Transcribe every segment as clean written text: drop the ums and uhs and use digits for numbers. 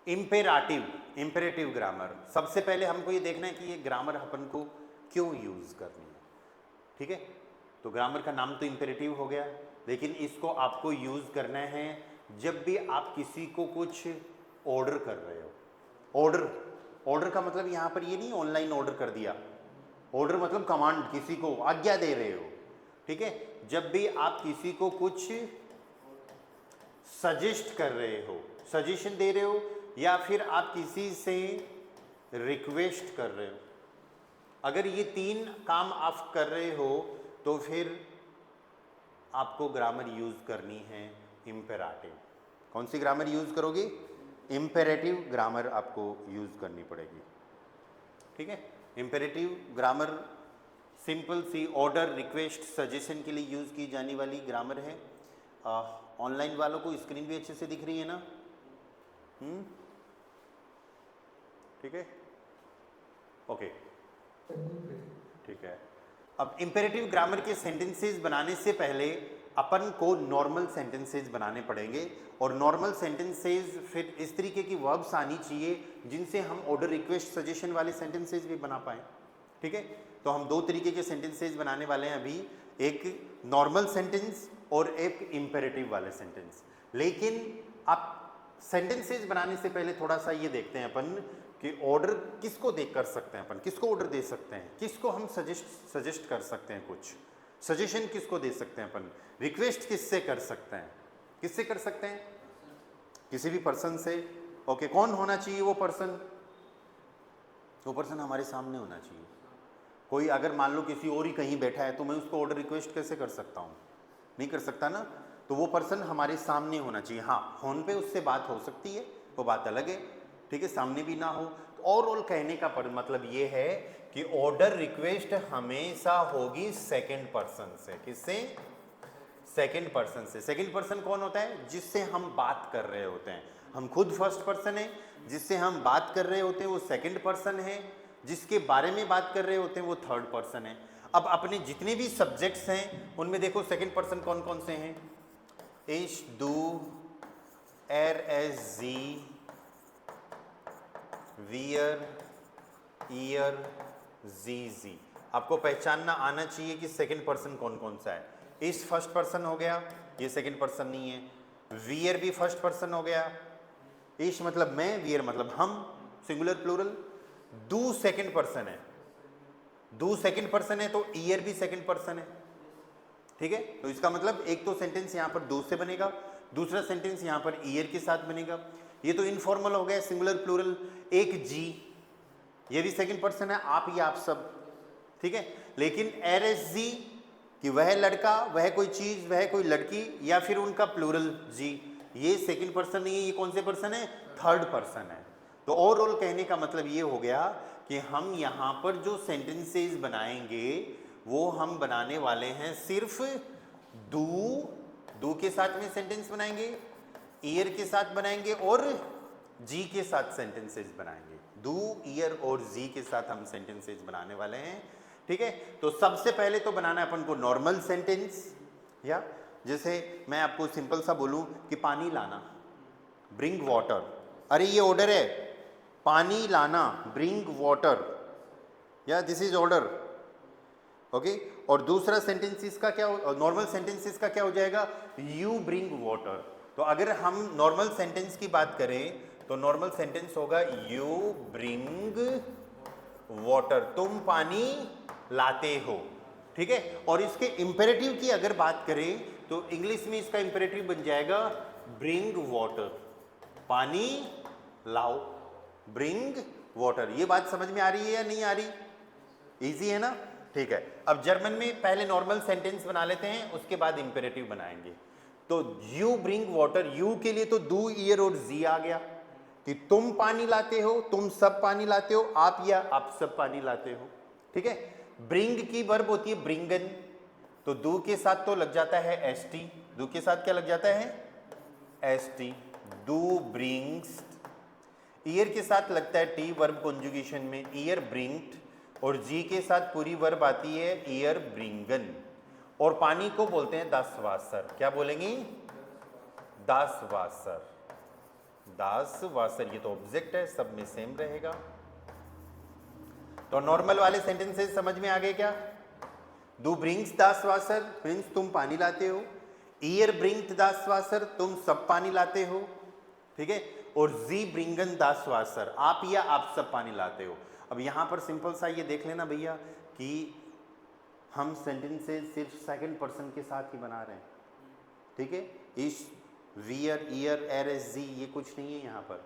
Imperative grammar. सबसे पहले हमको ये देखना है कि ये ग्रामर अपन को क्यों यूज करनी है, ठीक है। तो ग्रामर का नाम तो इम्पेरेटिव हो गया, लेकिन इसको आपको यूज करना है जब भी आप किसी को कुछ ऑर्डर कर रहे हो। ऑर्डर का मतलब यहाँ पर ये नहीं ऑनलाइन ऑर्डर कर दिया, ऑर्डर मतलब कमांड, किसी को आज्ञा दे रहे हो, ठीक है। जब भी आप किसी को कुछ सजेस्ट कर रहे हो, सजेशन दे रहे हो, या फिर आप किसी से रिक्वेस्ट कर रहे हो, अगर ये तीन काम आप कर रहे हो तो फिर आपको ग्रामर यूज करनी है इम्पेरेटिव। कौन सी ग्रामर यूज करोगे? इम्पेरेटिव ग्रामर आपको यूज करनी पड़ेगी, ठीक है। इम्पेरेटिव ग्रामर सिंपल सी ऑर्डर, रिक्वेस्ट, सजेशन के लिए यूज की जाने वाली ग्रामर है। ऑनलाइन वालों को स्क्रीन भी अच्छे से दिख रही है ना? ठीक है, ओके, ठीक है। अब इम्पेरेटिव ग्रामर के सेंटेंसेस बनाने से पहले अपन को नॉर्मल सेंटेंसेस बनाने पड़ेंगे, और नॉर्मल सेंटेंसेस फिर इस तरीके की वर्ब्स आनी चाहिए जिनसे हम ऑर्डर, रिक्वेस्ट, सजेशन वाले सेंटेंसेस भी बना पाएँ, ठीक है। तो हम दो तरीके के सेंटेंसेस बनाने वाले हैं अभी, एक नॉर्मल सेंटेंस और एक इम्पेरेटिव वाले सेंटेंस। लेकिन आप सेंटेंसेस बनाने से पहले थोड़ा सा ये देखते हैं अपन कि ऑर्डर किसको दे कर सकते हैं, अपन किसको ऑर्डर दे सकते हैं, किसको हम सजेस्ट कर सकते हैं, कुछ सजेशन किसको दे सकते हैं अपन, रिक्वेस्ट किससे कर सकते हैं, किससे कर सकते हैं? किसी भी पर्सन से। ओके, कौन होना चाहिए वो पर्सन? वो पर्सन हमारे सामने होना चाहिए। कोई अगर मान लो किसी और ही कहीं बैठा है तो मैं उसको ऑर्डर रिक्वेस्ट कैसे कर सकता हूँ? नहीं कर सकता ना। तो वो पर्सन हमारे सामने होना चाहिए। हाँ, फोन पे उससे बात हो सकती है, वो बात अलग है, ठीक है, सामने भी ना हो। तो ओवरऑल कहने का मतलब ये है कि ऑर्डर रिक्वेस्ट हमेशा होगी सेकंड पर्सन से। किससे? सेकंड पर्सन से। सेकंड पर्सन कौन होता है? जिससे हम बात कर रहे होते हैं। हम खुद फर्स्ट पर्सन है, जिससे हम बात कर रहे होते हैं वो सेकंड पर्सन है, जिसके बारे में बात कर रहे होते हैं वो थर्ड पर्सन है। अब अपने जितने भी सब्जेक्ट्स हैं उनमें देखो सेकंड पर्सन कौन कौन से हैं? इश, डू, एर, एस, जी, वियर, ईयर, जी। आपको पहचानना आना चाहिए कि सेकंड पर्सन कौन कौन सा है। इस फर्स्ट पर्सन हो गया, ये सेकंड पर्सन नहीं है। वियर भी फर्स्ट पर्सन हो गया, इश मतलब मैं, वियर मतलब हम, सिंगुलर प्लूरल। डू सेकंड पर्सन है, डू सेकंड पर्सन है तो ईयर भी सेकंड पर्सन है, ठीक है। तो इसका मतलब एक तो सेंटेंस यहां पर डू से बनेगा, दूसरा सेंटेंस यहां पर ईयर के साथ बनेगा। ये तो इनफॉर्मल हो गया, सिंगुलर प्लूरल। एक जी, ये भी सेकंड पर्सन है, आप या आप सब, ठीक है। लेकिन एर, एस, जी कि वह लड़का, वह कोई चीज, वह कोई लड़की, या फिर उनका प्लूरल जी, ये सेकंड पर्सन नहीं है। ये कौन से पर्सन है? थर्ड पर्सन है। तो ओवरऑल कहने का मतलब ये हो गया कि हम यहाँ पर जो सेंटेंसेस बनाएंगे वो हम बनाने वाले हैं सिर्फ डू के साथ में सेंटेंस बनाएंगे, ईयर के साथ बनाएंगे और जी के साथ सेंटेंसेस बनाएंगे। डू, ईयर और जी के साथ हम सेंटेंसेस बनाने वाले हैं, ठीक है। तो सबसे पहले तो बनाना है अपन को नॉर्मल सेंटेंस, या जैसे मैं आपको सिंपल सा बोलूं कि पानी लाना, ब्रिंग वाटर। अरे ये ऑर्डर है, पानी लाना, ब्रिंग वाटर, या दिस इज ऑर्डर, ओके। और दूसरा सेंटेंस इसका क्या, नॉर्मल सेंटेंस इसका क्या हो जाएगा? You bring water. तो अगर हम नॉर्मल सेंटेंस की बात करें तो नॉर्मल सेंटेंस होगा यू ब्रिंग वाटर, तुम पानी लाते हो, ठीक है। और इसके इंपेरेटिव की अगर बात करें तो इंग्लिश में इसका इंपेरेटिव बन जाएगा ब्रिंग वाटर, पानी लाओ, ब्रिंग वाटर। ये बात समझ में आ रही है या नहीं आ रही? इजी है ना, ठीक है। अब जर्मन में पहले नॉर्मल सेंटेंस बना लेते हैं, उसके बाद इंपेरेटिव बनाएंगे। तो यू ब्रिंग वाटर, यू के लिए तो डू, ईयर और जी आ गया कि तुम पानी लाते हो, तुम सब पानी लाते हो, आप या आप सब पानी लाते हो, ठीक है। ब्रिंग की वर्ब होती है ब्रिंगन, तो डू के साथ तो लग जाता है एस टी, डू के साथ क्या लग जाता है? S T, do brings. Year के साथ लगता है टी वर्ब कॉन्जुगेशन में, ईयर ब्रिंग्ड। और जी के साथ पूरी वर्ब आती है ईयर ब्रिंगन। और पानी को बोलते हैं दास वासर। क्या बोलेंगे? दास वासर, दास वासर, ये तो ऑब्जेक्ट है, सब में सेम रहेगा। तो नॉर्मल वाले सेंटेंसेस समझ में आ गए क्या? दू ब्रिंग्स दास वासर मीन्स तुम पानी लाते हो, ईयर ब्रिंग्ड दास वासर तुम सब पानी लाते हो, ठीक है, और जी ब्रिंगन दास वासर आप या आप सब पानी लाते हो। अब यहां पर सिंपल सा ये देख लेना भैया कि हम सेंटेंसेस सिर्फ सेकंड पर्सन के साथ ही बना रहे हैं, ठीक है, इस वियर ईयर एर एस जी ये कुछ नहीं है यहाँ पर,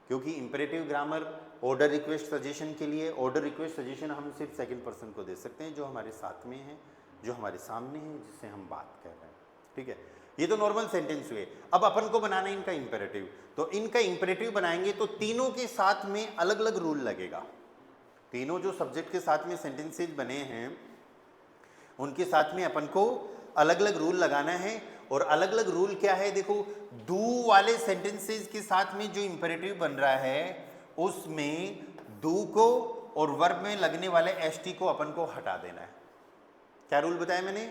क्योंकि imperative grammar order request suggestion के लिए ऑर्डर रिक्वेस्ट सजेशन हम सिर्फ सेकंड पर्सन को दे सकते हैं, जो हमारे साथ में है, जो हमारे सामने है, जिससे हम बात कर रहे हैं, ठीक है। ये तो नॉर्मल सेंटेंस हुए। अब अपन को बनाना है इनका इंपेरेटिव, तो इनका इंपेरेटिव बनाएंगे तो तीनों के साथ में अलग अलग रूल लगेगा। तीनों जो सब्जेक्ट के साथ में सेंटेंसेज बने हैं उनके साथ में अपन को अलग अलग रूल लगाना है। और अलग अलग रूल क्या है, देखो डू वाले सेंटेंसेज के साथ में जो इंपेरेटिव बन रहा है उसमें डू को और वर्ब में लगने वाले एसटी को अपन को हटा देना है। क्या रूल बताया मैंने?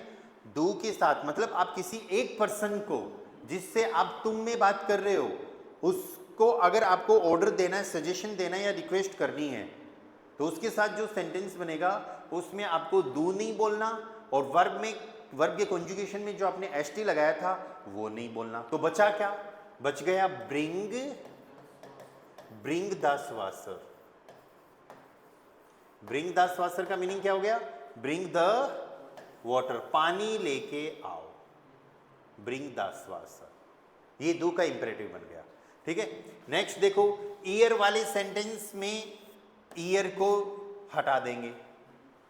डू के साथ मतलब आप किसी एक पर्सन को जिससे आप तुम में बात कर रहे हो उसको अगर आपको ऑर्डर देना है, सजेशन देना है या रिक्वेस्ट करनी है, तो उसके साथ जो सेंटेंस बनेगा उसमें आपको डू नहीं बोलना और वर्ब के कॉन्जुगेशन में जो आपने एसटी लगाया था वो नहीं बोलना। तो बचा क्या? बच गया ब्रिंग दास वासर। ब्रिंग दास वासर का मीनिंग क्या हो गया? ब्रिंग द वाटर, पानी लेके आओ, ब्रिंग दास वासर। ये दो का इंपेरेटिव बन गया, ठीक है। नेक्स्ट देखो, ईयर वाले सेंटेंस में ईयर को हटा देंगे,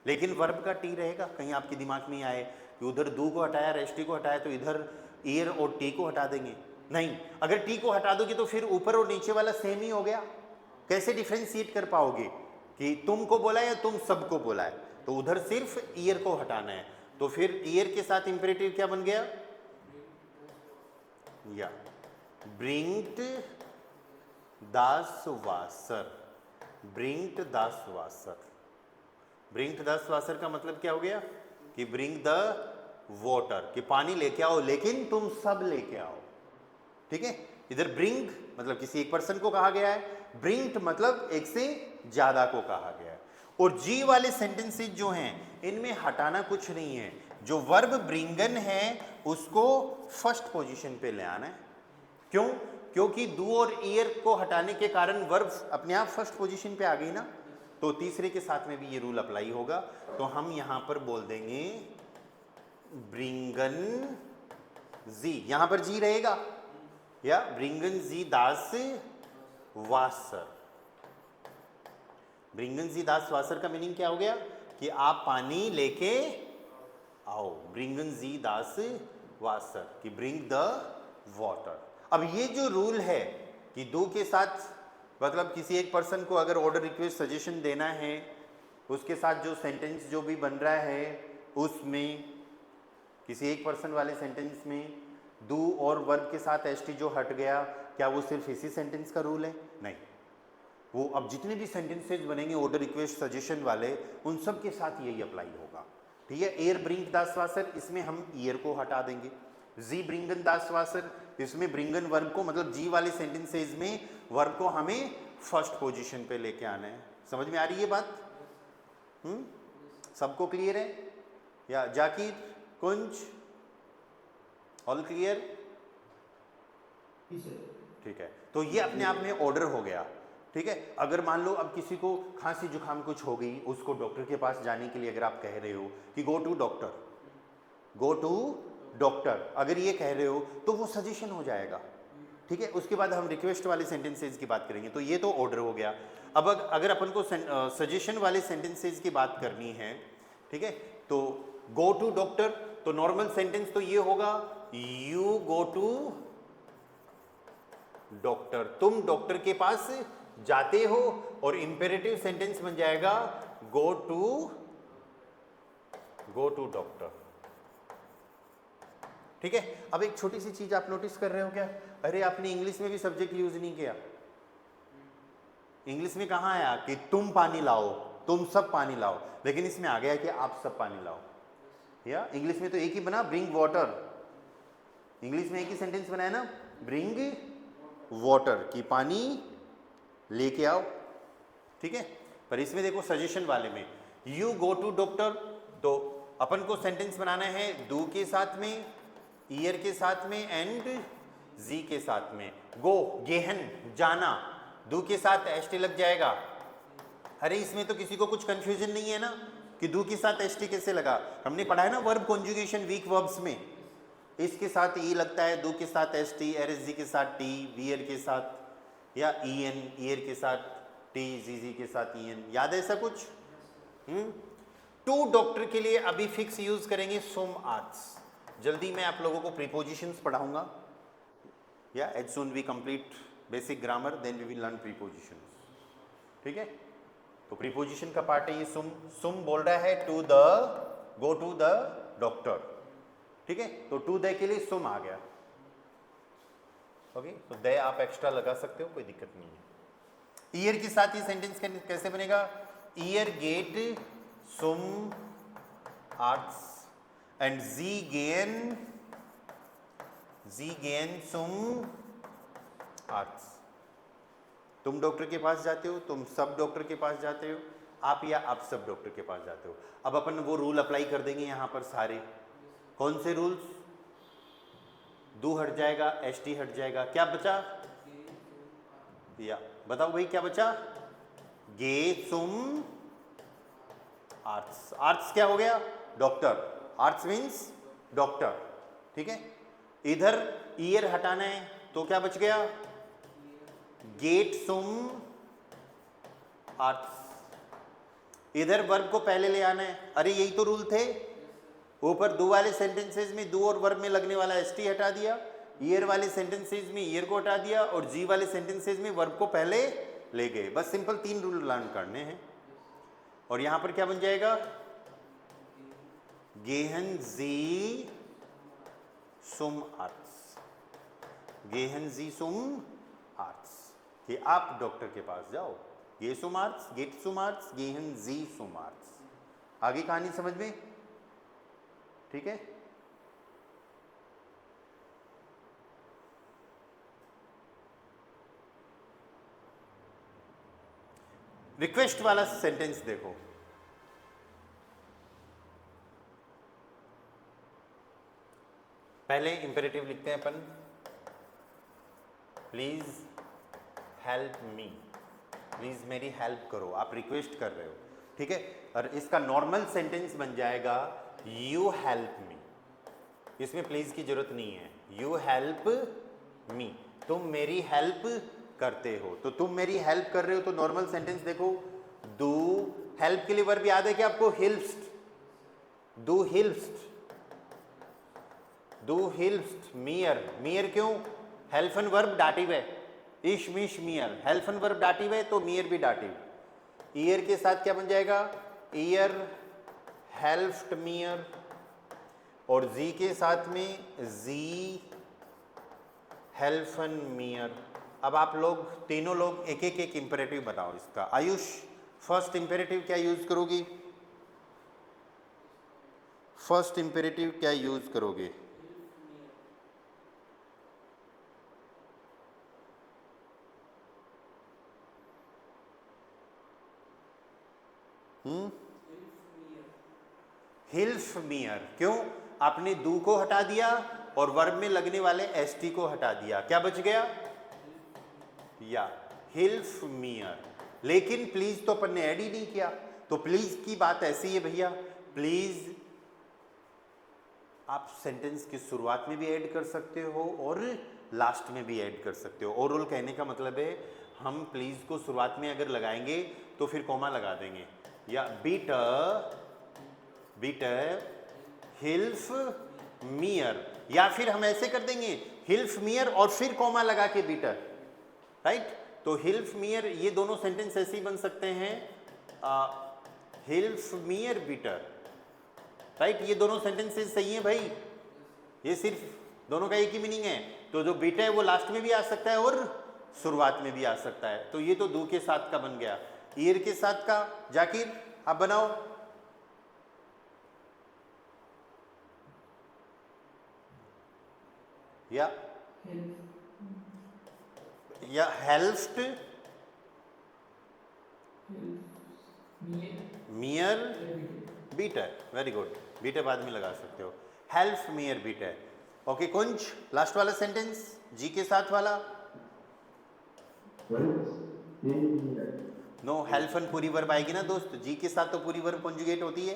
लेकिन वर्ब का टी रहेगा। कहीं आपके दिमाग में आए कि उधर दू को हटाया, एसटी को हटाया, तो इधर ईयर और टी को हटा देंगे? नहीं, अगर टी को हटा दोगे तो फिर ऊपर और नीचे वाला सेम ही हो गया। कैसे डिफ्रेंशिएट कर पाओगे कि तुमको बोला है या तुम सबको बोला है? तो उधर सिर्फ ईयर को हटाना है, तो फिर ईयर के साथ इंपेरेटिव क्या बन गया? या ब्रिंग्ड दास वासर, ब्रिंग्ड दास वासर। ब्रिंग्ड दास वासर का मतलब क्या हो गया कि ब्रिंग द वाटर, कि पानी लेके आओ, लेकिन तुम सब लेके आओ, ठीक है। इधर ब्रिंग मतलब किसी एक पर्सन को कहा गया है, ब्रिंग्ड मतलब एक से ज्यादा को कहा गया है। और जी वाले सेंटेंसेस जो हैं इनमें हटाना कुछ नहीं है, जो वर्ब ब्रिंगन है उसको फर्स्ट पोजीशन पे ले आना है। क्यों? क्योंकि डू और ईयर को हटाने के कारण वर्ब अपने आप फर्स्ट पोजीशन पे आ गई ना, तो तीसरे के साथ में भी ये रूल अप्लाई होगा। तो हम यहां पर बोल देंगे ब्रिंगन जी, यहां पर जी रहेगा, या ब्रिंगन जी दास वासर। ब्रिंगन जी दास वासर का मीनिंग क्या हो गया कि आप पानी लेके आओ, ब्रिंगन जी दास वासर, कि ब्रिंग द वाटर। अब ये जो रूल है कि दो के साथ मतलब किसी एक पर्सन को अगर ऑर्डर रिक्वेस्ट सजेशन देना है, उसके साथ जो सेंटेंस जो भी बन रहा है उसमें किसी एक पर्सन वाले सेंटेंस में डू और वर्ब के साथ एसटी जो हट गया, क्या वो सिर्फ इसी सेंटेंस का रूल है? नहीं, वो अब जितने भी सेंटेंसेज बनेंगे ऑर्डर रिक्वेस्ट सजेशन वाले उन सब के साथ यही अप्लाई होगा, ठीक है। एयर ब्रिंग दास वासर, इसमें हम ईयर को हटा देंगे। जी ब्रिंगन दास वासर, इसमें ब्रिंगन वर्ब को मतलब जी वाले सेंटेंसेज में वर्ब को हमें फर्स्ट पोजीशन पे लेके आना है। समझ में आ रही है बात? सबको क्लियर है? या जाकिर, कुंज, ऑल क्लियर? ठीक है, तो ये अपने आप में ऑर्डर हो गया, ठीक है। अगर मान लो अब किसी को खांसी जुकाम कुछ हो गई, उसको डॉक्टर के पास जाने के लिए अगर आप कह रहे हो कि go to doctor, go to doctor, अगर ये कह रहे हो तो वो सजेशन हो जाएगा, ठीक है। उसके बाद हम रिक्वेस्ट वाले सेंटेंसेज की बात करेंगे, तो ये तो ऑर्डर हो गया। अब अगर अपन को सजेशन वाले सेंटेंसेज की बात करनी है, ठीक है, तो गो टू डॉक्टर, तो नॉर्मल सेंटेंस तो ये होगा यू गो टू डॉक्टर, तुम डॉक्टर के पास जाते हो, और इंपेरेटिव सेंटेंस बन जाएगा गो टू डॉक्टर, ठीक है। अब एक छोटी सी चीज आप नोटिस कर रहे हो क्या? अरे आपने इंग्लिश में भी सब्जेक्ट यूज नहीं किया। इंग्लिश में कहाँ आया कि तुम पानी लाओ, तुम सब पानी लाओ, लेकिन इसमें आ गया कि आप सब पानी लाओ। या इंग्लिश में तो एक ही बना, ब्रिंग वाटर, इंग्लिश में एक ही सेंटेंस बनाया ना, ब्रिंग वाटर, कि पानी लेके आओ, ठीक है। पर इसमें देखो सजेशन वाले में यू गो टू डॉक्टर, तो अपन को सेंटेंस बनाना है डू के साथ में, ईयर के साथ में एंड जी के साथ में। गो गेहन जाना, डू के साथ एसटी लग जाएगा। अरे इसमें तो किसी को कुछ कंफ्यूजन नहीं है ना कि डू के साथ एसटी कैसे लगा। हमने पढ़ा है ना वर्ब कॉन्जुगेशन वीक वर्ब्स में, इसके साथ ई लगता है, डू के साथ एसटी, एरएसजी के साथ टी, वियर के साथ या ईएन, ईयर के साथ टी, जीजी के साथ ईएन। याद है ऐसा कुछ? टू डॉक्टर के लिए अभी फिक्स यूज करेंगे सुम आर्ट्स। जल्दी मैं आप लोगों को प्रीपोजिशंस पढ़ाऊंगा, या as soon we complete basic grammar then we will learn prepositions, ठीक है। तो प्रीपोजिशन का पार्ट है ये सुम। सुम बोल रहा है to the, go to the doctor, ठीक है। तो टू द के लिए सुम आ गया, ओके। तो दे आप एक्स्ट्रा लगा सकते हो, कोई दिक्कत नहीं है। ईयर के साथ ये सेंटेंस कैसे बनेगा? ईयर गेट सुम आर्ट्स एंड जी गेन सुम आर्ट्स। तुम डॉक्टर के पास जाते हो, तुम सब डॉक्टर के पास जाते हो, आप या आप सब डॉक्टर के पास जाते हो। अब अपन वो रूल अप्लाई कर देंगे यहां पर सारे। कौन से रूल्स? डू हट जाएगा, एसटी हट जाएगा, क्या बचा? या बताओ भाई क्या बचा? गे सुम आर्ट्स। आर्ट्स क्या हो गया? डॉक्टर। आर्ट्स मीन्स डॉक्टर, ठीक है। इधर ईयर हटाना है तो क्या बच गया? गेट सुम आर्ट्स। इधर वर्ब को पहले ले आना है। अरे यही तो रूल थे। ऊपर डू वाले सेंटेंसेस में डू और वर्ब में लगने वाला एसटी हटा दिया, ईयर वाले सेंटेंसेस में ईयर को हटा दिया, और जी वाले सेंटेंसेस में वर्ब को पहले ले गए। बस सिंपल 3 रूल लर्न करने हैं। और यहां पर क्या बन जाएगा? गेहन जी सुम आर्ट्स, गेहन जी सुम आर्ट्स, कि आप डॉक्टर के पास जाओ। गे सुम आर्ट्स, गेट सुम आर्ट्स, गेहन जी सुम आर्ट्स। आगे कहानी समझ में? ठीक है। रिक्वेस्ट वाला सेंटेंस देखो, पहले इंपेरेटिव लिखते हैं अपन, प्लीज हेल्प मी, प्लीज मेरी हेल्प करो। आप रिक्वेस्ट कर रहे हो, ठीक है। और इसका नॉर्मल सेंटेंस बन जाएगा यू हेल्प मी। इसमें प्लीज की जरूरत नहीं है, यू हेल्प मी, तुम मेरी हेल्प करते हो। तो तुम मेरी हेल्प कर रहे हो, तो नॉर्मल सेंटेंस देखो, डू, हेल्प के लिए वर्ब याद है कि आपको? हिल्स्ट, डू हिल्स्ट, डू हिल्स्ट। मियर, मियर क्यों? हेल्फन वर्ब डाटिव है, इश मिश मियर, हेल्फन वर्ब डाटिव है तो मियर भी डाटिव। ईयर के साथ क्या बन जाएगा? ईयर हेल्फ्ड मियर, और जी के साथ में जी हेल्फन मियर। अब आप लोग तीनों लोग एक एक इंपेरेटिव बताओ इसका। आयुष, फर्स्ट इंपेरेटिव क्या यूज करोगी? फर्स्ट इंपेरेटिव क्या यूज करोगे? हिल्फ मियर। क्यों? आपने डू को हटा दिया और वर्ब में लगने वाले एसटी को हटा दिया, क्या बच गया? या हिल्फ मियर। लेकिन प्लीज तो अपन ने ऐड ही नहीं किया, तो प्लीज की बात ऐसी है भैया, प्लीज आप सेंटेंस की शुरुआत में भी ऐड कर सकते हो और लास्ट में भी ऐड कर सकते हो। ओरल कहने का मतलब है हम प्लीज को शुरुआत में अगर लगाएंगे तो फिर कॉमा लगा देंगे, या बीटर, बीटर हिल्फ मियर, या फिर हम ऐसे कर देंगे हिल्फ मियर और फिर कॉमा लगा के बीटर, राइट। तो हिल्फ मियर, ये दोनों सेंटेंस ऐसे ही बन सकते हैं, हिल्फ मियर बीटर, राइट। ये दोनों सेंटेंसेस सही हैं भाई, ये सिर्फ दोनों का एक ही मीनिंग है। तो जो बीटा है वो लास्ट में भी आ सकता है और शुरुआत में भी आ सकता है। तो ये तो दो के साथ का बन गया। ईयर के साथ का जाकिर आप बनाओ। या या हेल्फ्ड मियर बीटर, वेरी गुड, बीटर बाद में लगा सकते हो, हेल्फ मियर बीटर। ओके कुंज, लास्ट वाला सेंटेंस जी के साथ वाला। नो, हेल्फन पूरी वर्ब आएगी ना दोस्त, जी के साथ तो पूरी वर्ब कॉन्जुगेट होती है।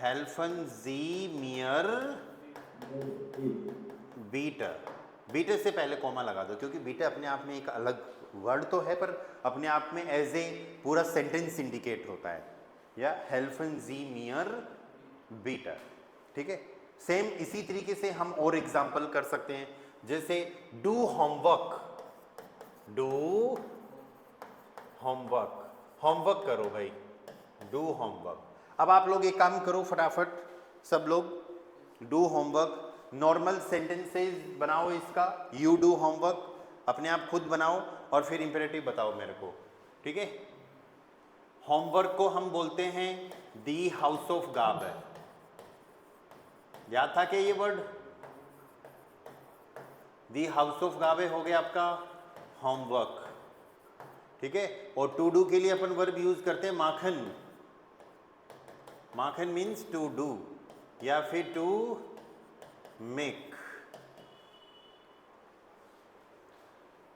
हेल्फन जी मियर बीटर, बीटर से पहले कॉमा लगा दो, क्योंकि बीटर अपने आप में एक अलग वर्ड तो है, पर अपने आप में एज ए पूरा सेंटेंस इंडिकेट होता है। या हेल्फन जी मियर बीटर, ठीक है। सेम इसी तरीके से हम और एग्जाम्पल कर सकते हैं, जैसे do homework, do homework, homework करो भाई, डू होमवर्क। अब आप लोग एक काम करो फटाफट, सब लोग डू होमवर्क, नॉर्मल सेंटेंसेस बनाओ इसका, यू डू होमवर्क, अपने आप खुद बनाओ और फिर इंपेरेटिव बताओ मेरे को, ठीक है। होमवर्क को हम बोलते हैं दी हाउस ऑफ गाब, याद था क्या ये वर्ड, दी हाउस ऑफ गाबे हो गया आपका होमवर्क, ठीक है। और टू डू के लिए अपन वर्ब यूज करते हैं माखन, माखन मीन्स टू डू या फिर टू मेक,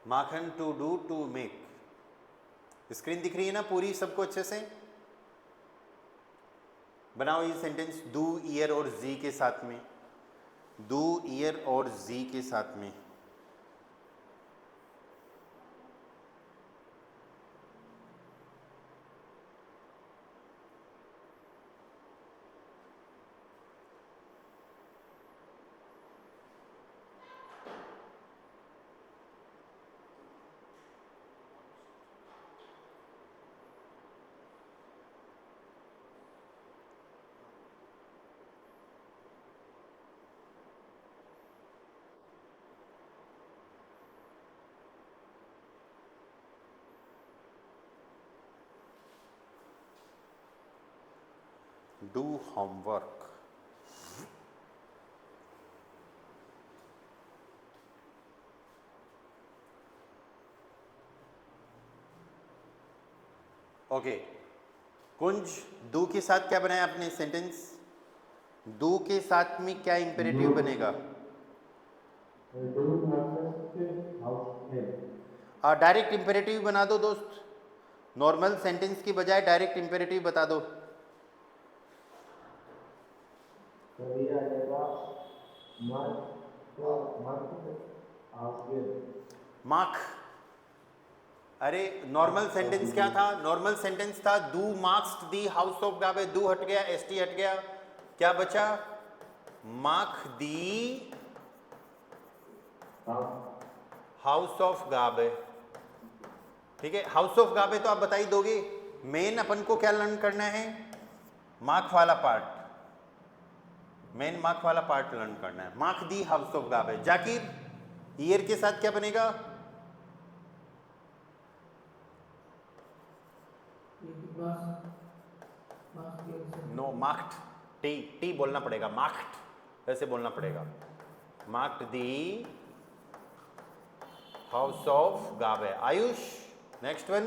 माखन to do to make. Screen दिख रही है ना पूरी सबको अच्छे से, बनाओ ये सेंटेंस डू ईयर और जी के साथ में, डू ईयर और जी के साथ में। Do homework, okay. Kunj, do के साथ क्या बनाया आपने सेंटेंस, डू के साथ में क्या इंपेरेटिव बनेगा, डायरेक्ट इंपेरेटिव बना दो दोस्त, नॉर्मल सेंटेंस की बजाय डायरेक्ट इंपेरेटिव बता दो। मार्क, अरे नॉर्मल सेंटेंस क्या था, नॉर्मल सेंटेंस था डू मार्क्स दी हाउस ऑफ गाबे, डू हट गया, एसटी हट गया, क्या बचा, मार्क दी हाउस ऑफ गाबे, ठीक है। हाउस ऑफ गाबे तो आप बता ही दोगे, मेन अपन को क्या लर्न करना है, मार्क वाला पार्ट, मेन मार्क वाला पार्ट लर्न करना है, मार्क दी हाउस ऑफ गाबे। जाकिर, ईयर के साथ क्या बनेगा, नो मार्क्ड, टी टी बोलना पड़ेगा, मार्क्ड ऐसे बोलना पड़ेगा, मार्क्ड दी हाउस ऑफ गाबे। आयुष, नेक्स्ट वन,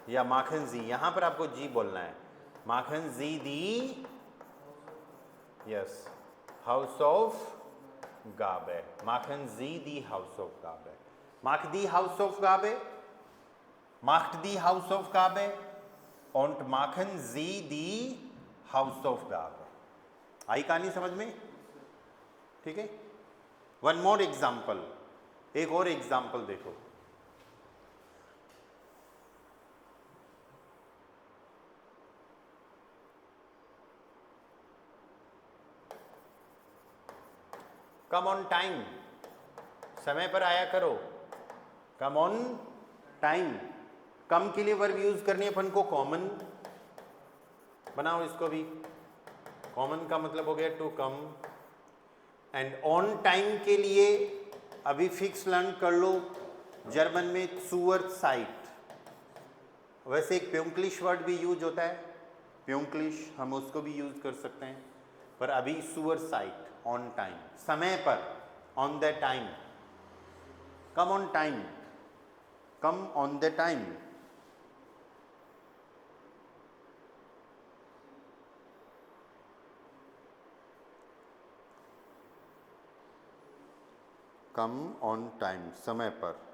या माखन जी, यहां पर आपको जी बोलना है, माखन जी दी, यस, हाउस ऑफ गाबे, माखन जी दी हाउस ऑफ गाबे, मार्क दी हाउस ऑफ गाबे, मार्क्ड दी हाउस ऑफ गाबे und machen Sie die Hausaufgabe। आई कहानी समझ में, ठीक है। वन मोर एग्जाम्पल, एक और एग्जाम्पल देखो, कम ऑन टाइम, समय पर आया करो, कम ऑन टाइम। कम के लिए वर्ब यूज करनी है अपन को कॉमन, बनाओ इसको भी, कॉमन का मतलब हो गया to come, and on time के लिए अभी फिक्स लर्न कर लो, जर्मन में zur Zeit, वैसे एक प्यूंक्लिश वर्ड भी यूज होता है, प्यूंक्लिश हम उसको भी यूज कर सकते हैं, पर अभी सुअर साइट, ऑन टाइम, समय पर, on the time, come on time, come on the time. Come on time, समय पर।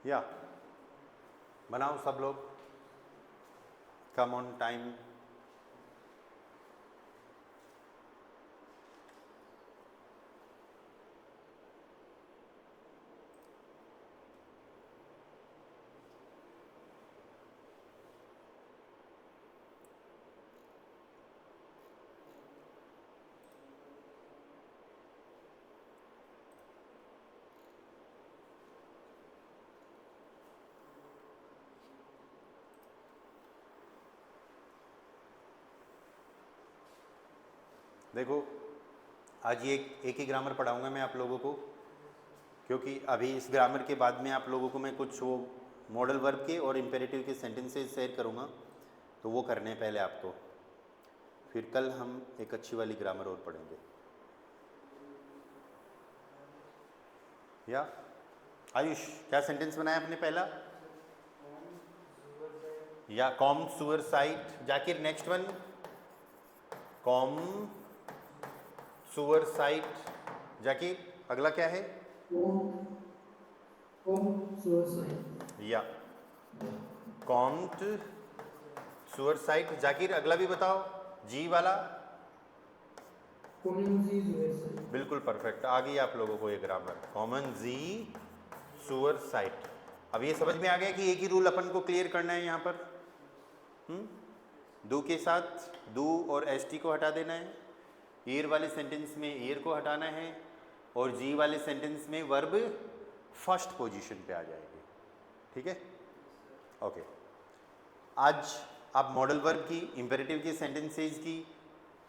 या बनाओ सब लोग, कम ऑन टाइम। देखो आज ये एक ही ग्रामर पढ़ाऊंगा मैं आप लोगों को, क्योंकि अभी इस ग्रामर के बाद में आप लोगों को मैं कुछ वो मॉडल वर्ब के और इम्पेरेटिव के सेंटेंसेस शेयर करूंगा, तो वो करने हैं पहले आपको, फिर कल हम एक अच्छी वाली ग्रामर और पढ़ेंगे। या आयुष क्या सेंटेंस बनाया आपने पहला? या कॉम सुअर site. Zakir next one, com सुअर साइट। जाकिर अगला क्या है? या कॉम्ट सुअर साइट। जाकिर अगला भी बताओ, जी वाला। बिल्कुल परफेक्ट, आ गई आप लोगों को ये ग्रामर, कॉमन जी सुअर साइट। अब ये समझ में आ गया कि एक ही रूल अपन को क्लियर करना है यहाँ पर। डू के साथ डू और एस टी को हटा देना है, ईयर वाले सेंटेंस में ईयर को हटाना है, और जी वाले सेंटेंस में वर्ब फर्स्ट पोजीशन पे आ जाएगी। ठीक है, ओके। आज आप मॉडल वर्ब की, इंपेरेटिव की सेंटेंसेस की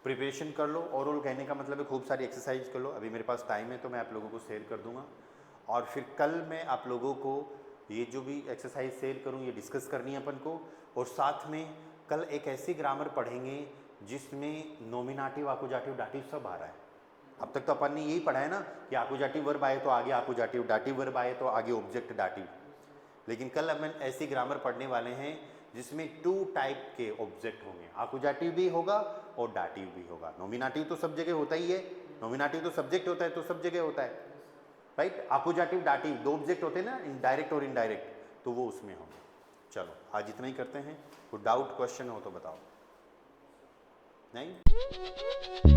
प्रिपरेशन कर लो। ओरल कहने का मतलब है खूब सारी एक्सरसाइज कर लो। अभी मेरे पास टाइम है तो मैं आप लोगों को शेयर कर दूंगा, और फिर कल मैं आप लोगों को ये जो भी एक्सरसाइज शेयर करूँ ये डिस्कस करनी है अपन को। और साथ में कल एक ऐसी ग्रामर पढ़ेंगे जिसमें नोमिनेटिव, आकुजाटिव, डाटिव सब आ रहा है। अब तक तो अपन ने यही पढ़ा है ना कि आकुजाटिव वर्ब आए तो आगे आकुजाटिव, डाटिव वर्ब आए तो आगे ऑब्जेक्ट डाटिव। लेकिन कल अपन ऐसी ग्रामर पढ़ने वाले हैं जिसमें 2 टाइप के ऑब्जेक्ट होंगे, आकुजाटिव भी होगा और डाटिव भी होगा। नोमिनेटिव तो सब जगह होता ही है, नोमिनेटिव तो सब्जेक्ट होता है तो सब जगह होता है, राइट। आकुजाटिव डाटिव 2 ऑब्जेक्ट होते हैं ना, डायरेक्ट और इनडायरेक्ट, तो वो उसमें होंगे। चलो आज इतना ही करते हैं। कोई डाउट क्वेश्चन हो तो बताओ। नहीं?